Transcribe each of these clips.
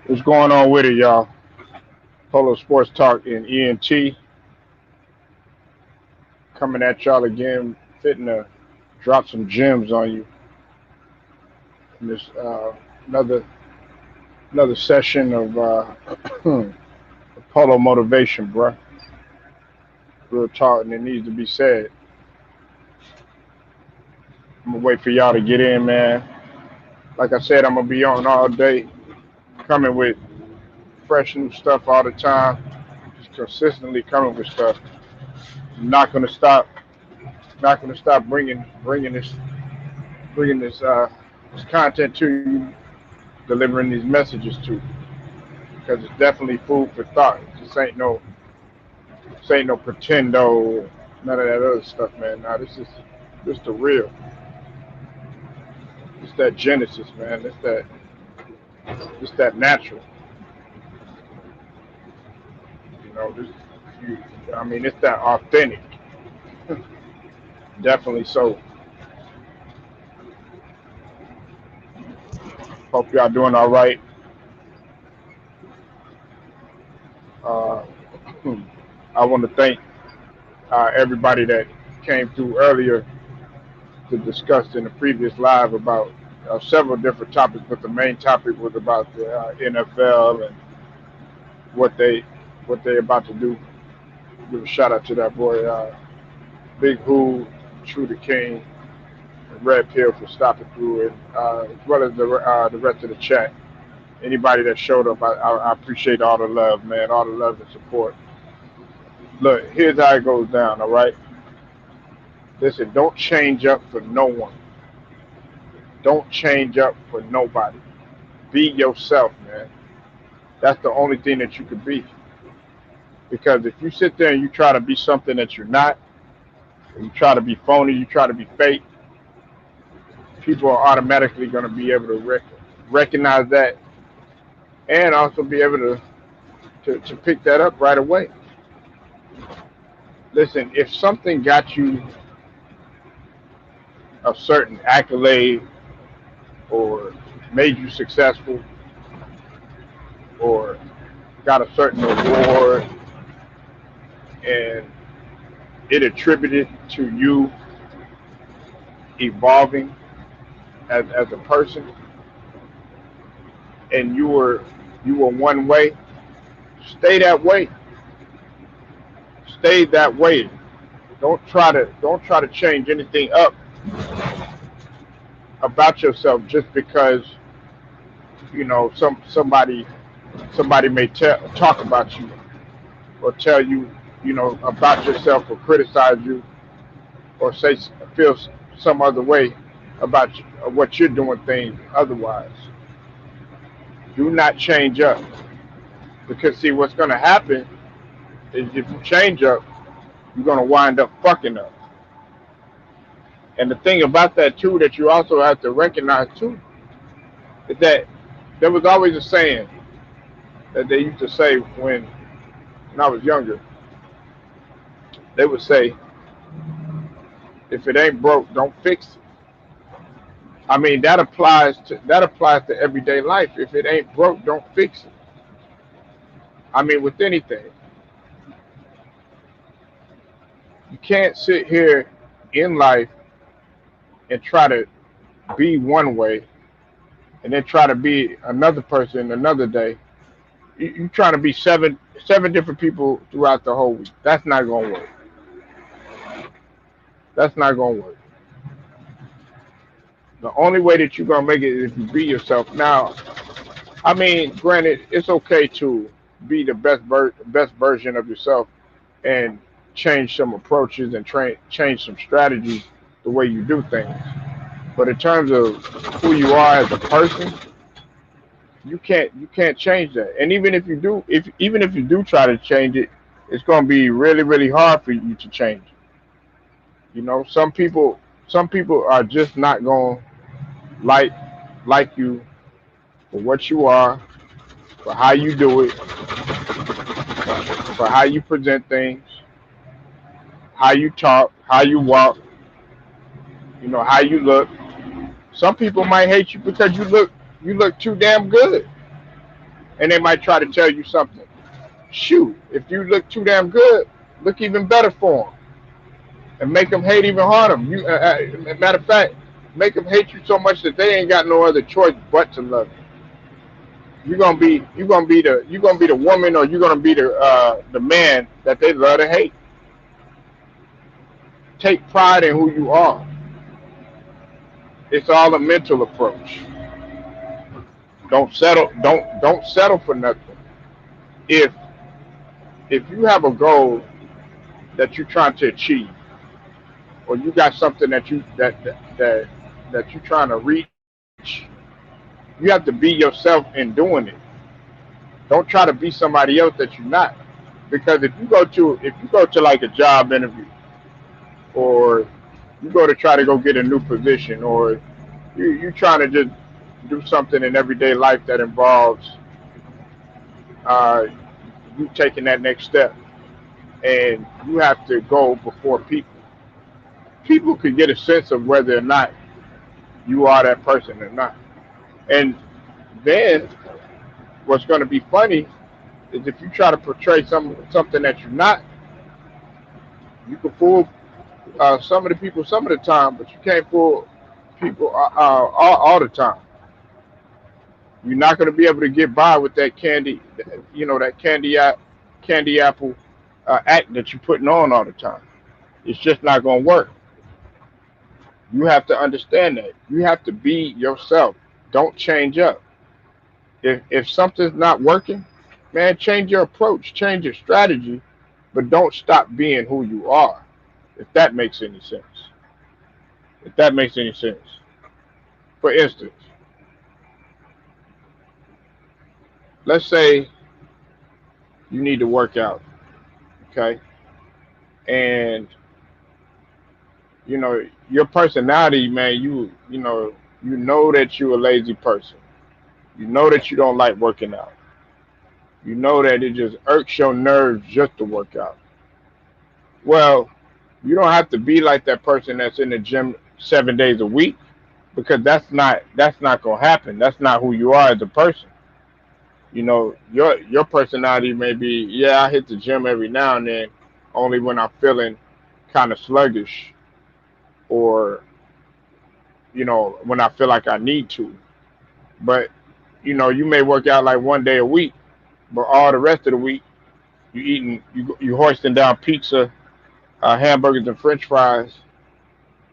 What's going on with it, y'all? Polo Sports Talk and ENT coming at y'all again, fitting to drop some gems on you in this another session of Polo motivation, bruh. Real talk, and it needs to be said. I'm gonna wait for y'all to get in, man. Like I said, I'm gonna be on all day, coming with fresh new stuff all the time, just consistently coming with stuff. I'm not gonna stop. Not gonna stop bringing this content to you, delivering these messages to you, because it's definitely food for thought. This ain't no pretendo, none of that other stuff, man. Now this the real. It's that Genesis, man. It's that natural. You know, you, I mean, it's that authentic. Definitely so. Hope y'all doing all right. Uh, I want to thank everybody that came through earlier to discuss in the previous live about several different topics, but the main topic was about the NFL and what they what they about to do. Give a shout out to that boy Big Who, True the King, and Red Pill for stopping through, and as well as the rest of the chat. Anybody that showed up, I appreciate all the love, man, all the love and support. Look, here's how it goes down. All right, listen, don't change up for no one. Don't change up for nobody. Be yourself, man. That's the only thing that you can be. Because if you sit there and you try to be something that you're not, or you try to be phony, you try to be fake, people are automatically going to be able to recognize that and also be able to pick that up right away. Listen, if something got you a certain accolade or made you successful or got a certain award and it attributed to you evolving as a person and you were one way, stay that way. Stay that way. Don't try to change anything up about yourself just because somebody may talk about you or tell you about yourself or criticize you or say feel some other way about you, or what you're doing things otherwise. Do not change up because see what's going to happen is if you change up, you're going to wind up fucking up. And the thing about that too that you also have to recognize too is that there was always a saying that they used to say when I was younger. They would say, "If it ain't broke, don't fix it." I mean that applies to everyday life. If it ain't broke, don't fix it. I mean with anything, you can't sit here in life and try to be one way and then try to be another person another day. You trying to be seven different people throughout the whole week. That's not gonna work. That's not gonna work. The only way that you're gonna make it is if you be yourself. Now, I mean, granted, it's okay to be the best version of yourself and change some approaches and change some strategies the way you do things. But in terms of who you are as a person, you can't change that. And even if you do try to change it, it's gonna be really really hard for you to change. Some people are just not gonna like like you for what you are, for how you do it, for how you present things, how you talk, how you walk, how you look. Some people might hate you because you look too damn good. And they might try to tell you something. Shoot, if you look too damn good, look even better for them and make them hate even harder. Matter of fact, make them hate you so much that they ain't got no other choice but to love you. You're gonna be the woman, or you're gonna be the man that they love to hate. Take pride in who you are. It's all a mental approach. Don't settle for nothing. If if you have a goal that you're trying to achieve, or you got something that you're trying to reach, you have to be yourself in doing it. Don't try to be somebody else that you're not. Because if you go to like a job interview, or you go to try to go get a new position, or you trying to just do something in everyday life that involves uh, you taking that next step, and you have to go before people. People could get a sense of whether or not you are that person or not. And then what's going to be funny is if you try to portray something that you're not, you can fool some of the people some of the time, but you can't fool people all the time. You're not going to be able to get by with that candy, that candy apple act that you're putting on all the time. It's just not going to work. You have to understand that. You have to be yourself. Don't change up. If something's not working, man, change your approach, change your strategy, but don't stop being who you are. If that makes any sense. If that makes any sense. For instance, let's say you need to work out, okay? And your personality, man, you know that you're a lazy person. You know that you don't like working out. You know that it just irks your nerves just to work out. Well, you don't have to be like that person that's in the gym 7 days a week, because that's not gonna happen. That's not who you are as a person. Your personality may be, yeah, I hit the gym every now and then, only when I'm feeling kind of sluggish, or when I feel like I need to. But you may work out like one day a week, but all the rest of the week you hoisting down pizza, hamburgers and French fries,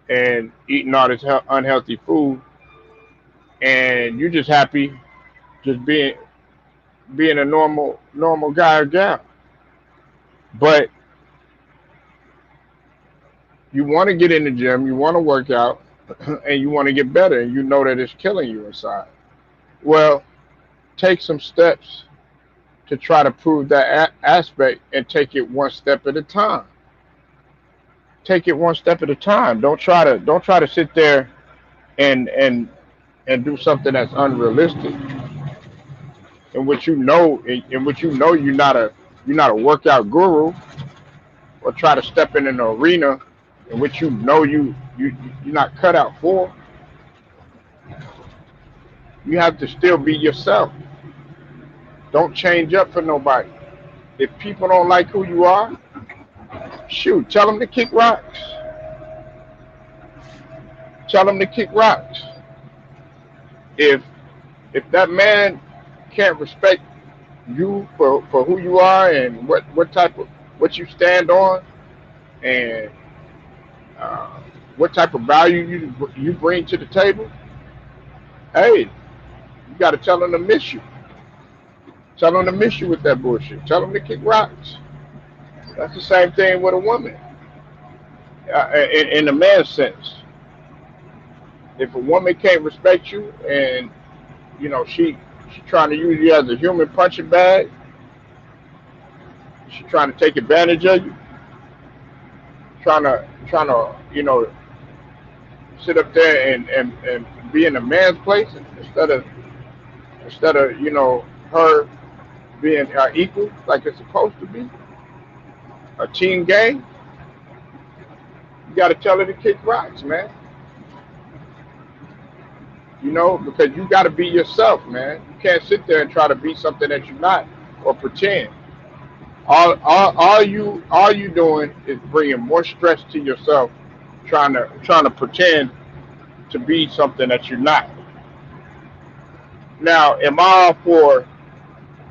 and eating all this unhealthy food, and you just happy just being a normal guy or gal. But you want to get in the gym, you want to work out, and you want to get better, and you know that it's killing you inside. Well, take some steps to try to prove that aspect, and take it one step at a time. Take it one step at a time. Don't try to sit there and do something that's unrealistic, in which you're not a workout guru, or try to step in an arena in which you're not cut out for. You have to still be yourself. Don't change up for nobody. If people don't like who you are, shoot, tell them to kick rocks. Tell them to kick rocks. If that man can't respect you for who you are, and what you stand on, and uh, what type of value you bring to the table, hey, you got to tell them to miss you. Tell them to miss you with that bullshit. Tell them to kick rocks. That's the same thing with a woman. In the man's sense, if a woman can't respect you, and she trying to use you as a human punching bag, she trying to take advantage of you, trying to sit up there and be in a man's place, instead of her being equal like it's supposed to be, a team game. You got to tell her to kick rocks, man. because you got to be yourself, man. You can't sit there and try to be something that you're not or pretend. All you doing is bringing more stress to yourself, trying to pretend to be something that you're not. Now, am I all for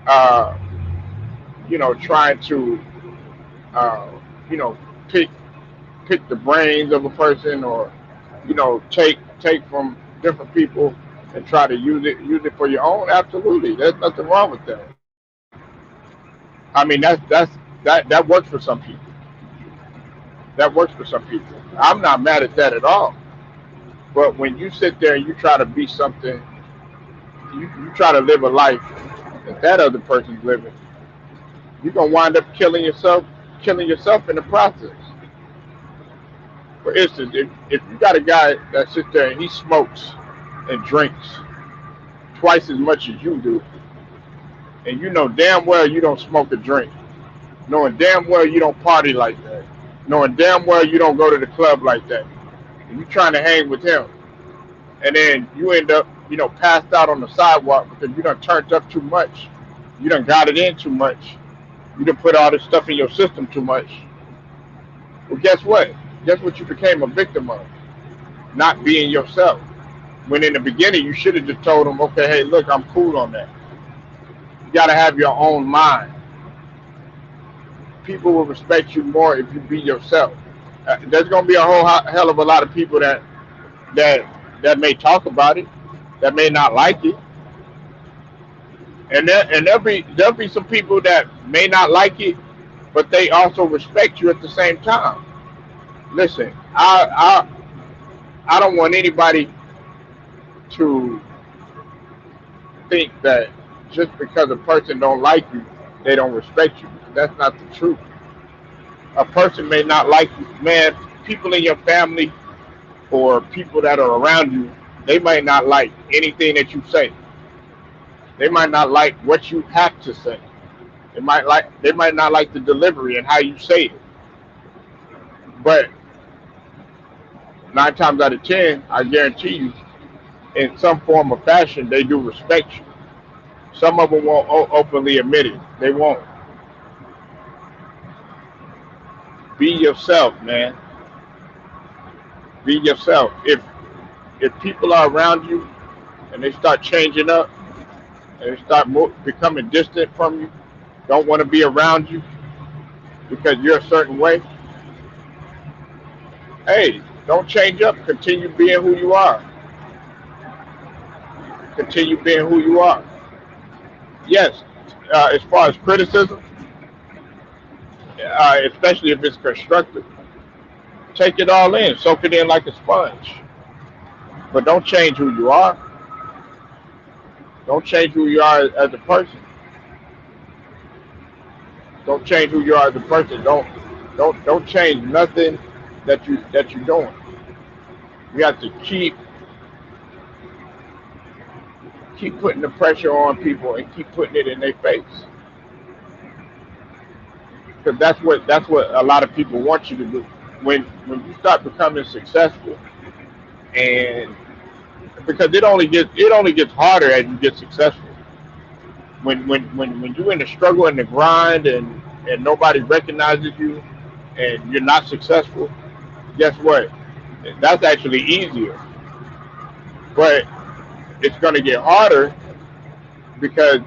uh, trying to uh, you know pick pick the brains of a person, or take from different people and try to use it for your own? Absolutely, there's nothing wrong with that. I mean, that works for some people. That works for some people. I'm not mad at that at all. But when you sit there and you try to be something, you try to live a life that other person's living, you're gonna wind up killing yourself in the process. For instance, if you got a guy that sits there and he smokes and drinks twice as much as you do, and you know damn well you don't smoke or drink, knowing damn well you don't party like that, knowing damn well you don't go to the club like that, and you trying to hang with him, and then you end up, passed out on the sidewalk because you done turned up too much, you done got it in too much, you done put all this stuff in your system too much. Well, guess what? Guess what you became a victim of? Not being yourself. When in the beginning you should have just told them, okay, hey, look, I'm cool on that. You got to have your own mind. People will respect you more if you be yourself. There's gonna be a whole hell of a lot of people that that may talk about it, that may not like it, and there'll be some people that may not like it, but they also respect you at the same time. Listen, I don't want anybody to think that just because a person don't like you, they don't respect you. That's not the truth. A person may not like you, man. People in your family or people that are around you, they might not like anything that you say. They might not like what you have to say. They might not like the delivery and how you say it. But 9 times out of 10, I guarantee you, in some form or fashion, they do respect you. Some of them won't openly admit it. They won't. Be yourself, man. Be yourself. If people are around you and they start changing up and they start becoming distant from you, don't want to be around you because you're a certain way, hey, don't change up. Continue being who you are. Continue being who you are. Yes, as far as criticism, especially if it's constructive, take it all in, soak it in like a sponge. But don't change who you are. Don't change who you are as a person. Don't change who you are as a person. Don't change nothing that you're doing. You have to keep putting the pressure on people and keep putting it in their face, because that's what a lot of people want you to do. When you start becoming successful, and because it only gets harder as you get successful. When you're in the struggle and the grind, and nobody recognizes you and you're not successful, guess what? That's actually easier, but it's going to get harder because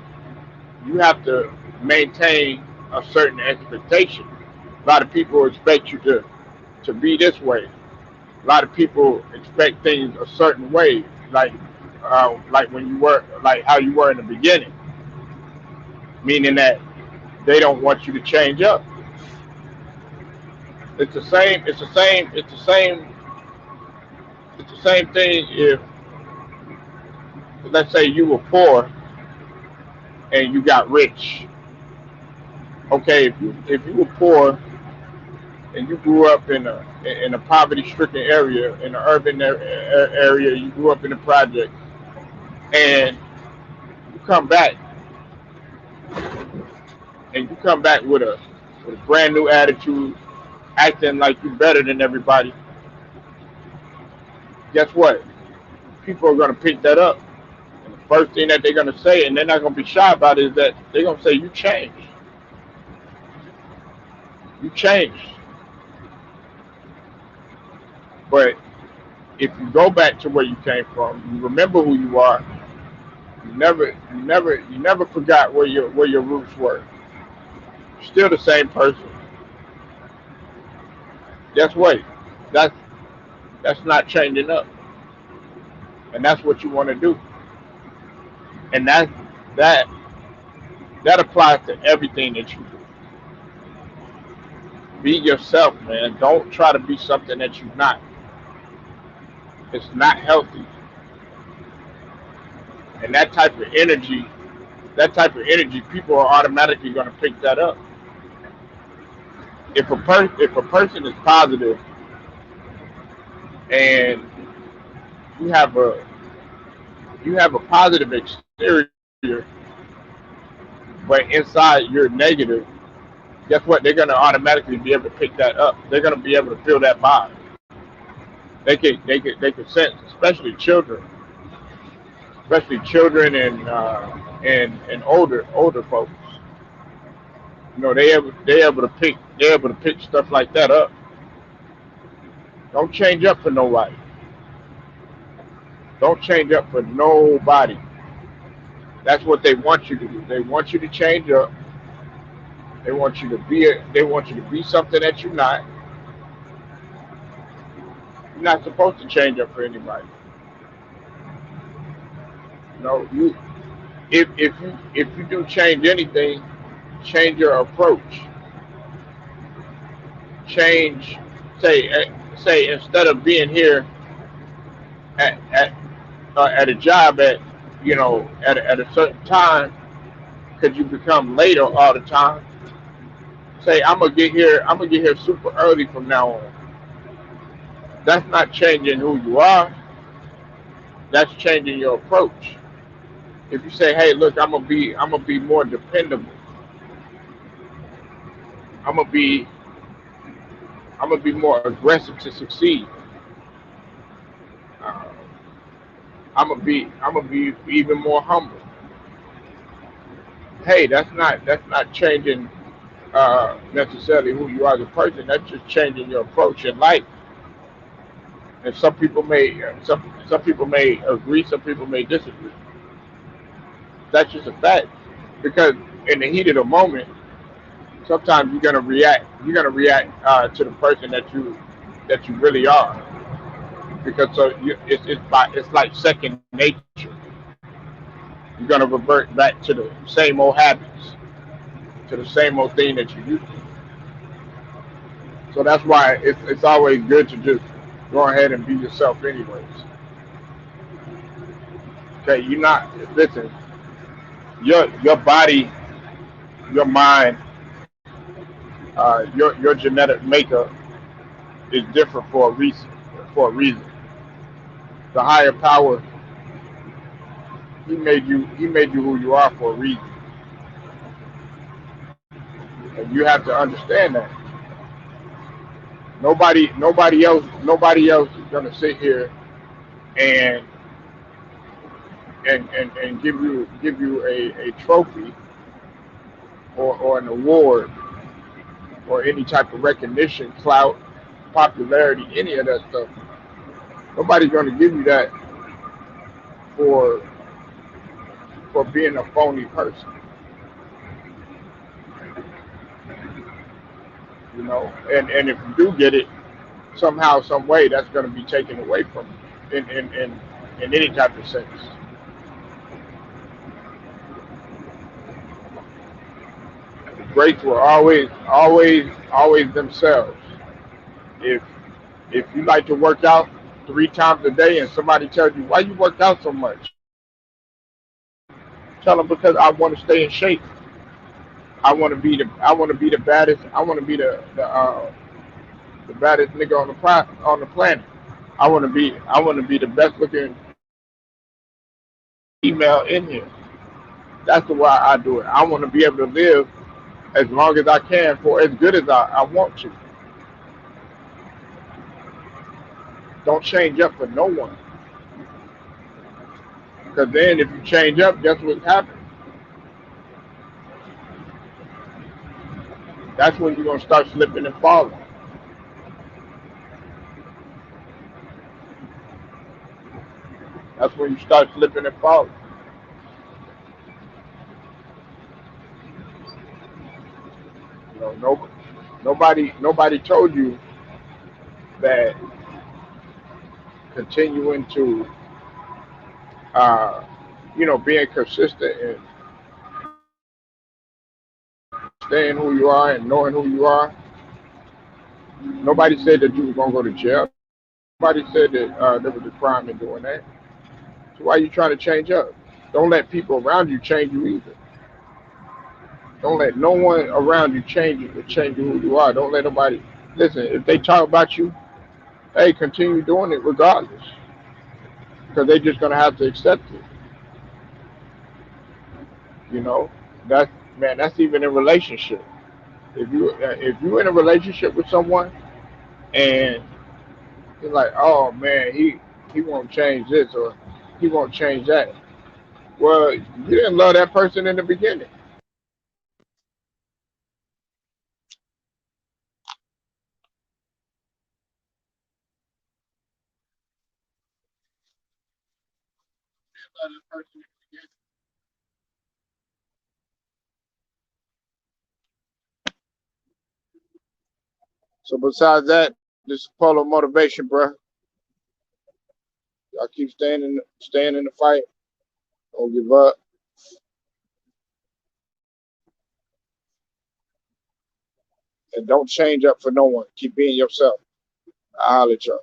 you have to maintain a certain expectation. A lot of people expect you to be this way. A lot of people expect things a certain way, like when you were, like how you were in the beginning, meaning that they don't want you to change up. It's the same. It's the same. It's the same. It's the same thing. If, let's say, you were poor and you got rich. Okay, if you were poor and you grew up in a poverty-stricken area, in an urban area, you grew up in the project, and you come back you come back with a brand new attitude, acting like you're better than everybody. Guess what? people are going to pick that up. And the first thing that they're going to say, and they're not going to be shy about it, is that they're going to say, "You changed. You changed." But if you go back to where you came from, you remember who you are. You never forgot where your roots were. You're still the same person. Guess what? That's that's not changing up, and that's what you want to do. And that that applies to everything that you do. Be yourself, man. Don't try to be something that you're not. It's not healthy. And that type of energy, people are automatically going to pick that up. If a person is positive and you have a you have a positive exterior, but inside you're negative, guess what? They're going to automatically be able to pick that up. They're going to be able to feel that vibe. They could sense, especially children and older folks. You know, they able to pick stuff like that up. Don't change up for nobody. Don't change up for nobody. That's what they want you to do. They want you to change up. They want you to be something that you're not. You're not supposed to change up for anybody. You know, if you do change anything, change your approach. Change say instead of being here at a job at a certain time, could you become later all the time? Say I'm gonna get here super early from now on. That's not changing who you are. That's changing your approach. If you say, hey, look, I'm gonna be more dependable. I'm gonna be I'm gonna be more aggressive to succeed. Uh, I'm gonna be even more humble. Hey, that's not changing necessarily who you are as a person. That's just changing your approach in life. And some people may agree, some people may disagree. That's just a fact. Because in the heat of the moment, sometimes you're gonna react. You're gonna react to the person that you really are. Because it's like second nature. You're gonna revert back to the same old habits, to the same old thing that you used to. So that's why it's always good to just go ahead and be yourself, anyways. Okay, you're not listen. Your body, your mind, your genetic makeup is different for a reason. For a reason, the higher power he made you who you are for a reason, and you have to understand that. Nobody else is gonna sit here and and give you a trophy or an award or any type of recognition, clout, popularity, any of that stuff. Nobody's going to give you that for being a phony person, you know. And if you do get it, somehow, some way, that's going to be taken away from you in any type of sense. The greats were always themselves. If you like to work out 3 times a day, and somebody tells you why you work out so much, tell them because I want to stay in shape. I want to be the baddest. I want to be the baddest nigga on the planet. I want to be the best looking female in here. That's the why I do it. I want to be able to live as long as I can for as good as I want to. Don't change up for no one. Because then if you change up, guess what happens? That's when you're gonna start slipping and falling. That's when you start slipping and falling. You know, nobody told you that continuing to, uh, being consistent and staying who you are and knowing who you are. Nobody said that you were gonna go to jail. Nobody said that there was a crime in doing that. So why are you trying to change up? Don't let people around you change you either. Don't let no one around you change you who you are. Don't let nobody listen. If they talk about you, hey, continue doing it regardless, because they're just gonna have to accept it. You know, that's man. That's even in relationship. If you in a relationship with someone and you're like, oh man, he won't change this or he won't change that. Well, you didn't love that person in the beginning. So besides that, this is Polo motivation, bro. Y'all keep staying in the fight. Don't give up, and don't change up for no one. Keep being yourself. I'll holler at y'all.